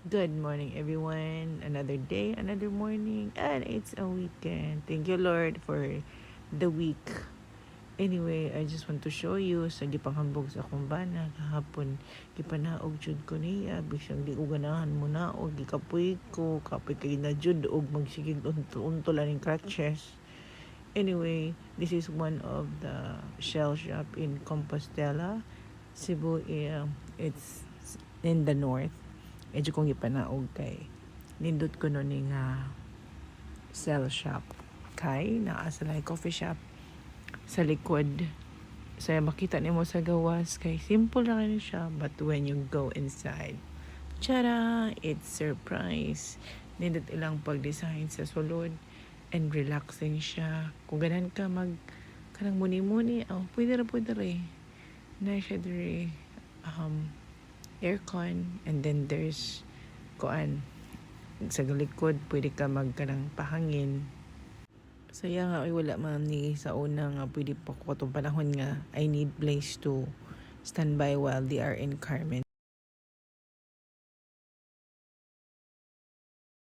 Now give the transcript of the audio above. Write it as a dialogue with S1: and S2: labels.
S1: Good morning, everyone. Another day, another morning, and it's a weekend. Thank you, Lord, for the week. Anyway, I just want to show you sa gipanghambog sa akong bana kahapon gipanaog jud ko niya bisan di ko ganahan mo na og gikapoy ko kapoy kay na jud og magsigig untulan ning crutches. Anyway, this is one of the shell shop in Compostela, Cebu. It's in the north. Medyo kong ipanaog kay nindot ko no ning cell shop kay naa sa coffee shop sa likod. So makita nimo sa gawas kay simple lang ni siya, but when you go inside, tara, it's surprise. Nindot ilang pag-design sa sulod and relaxing siya. Kung ganan ka kanang muni-muni, pwede ra na siya diri aircon, and then there's sa likod pwede ka magkanang pahangin. Saya nga wala man ni sa una nga pwede pa ko katong panahon nga I need place to stand by while they are in Carmen.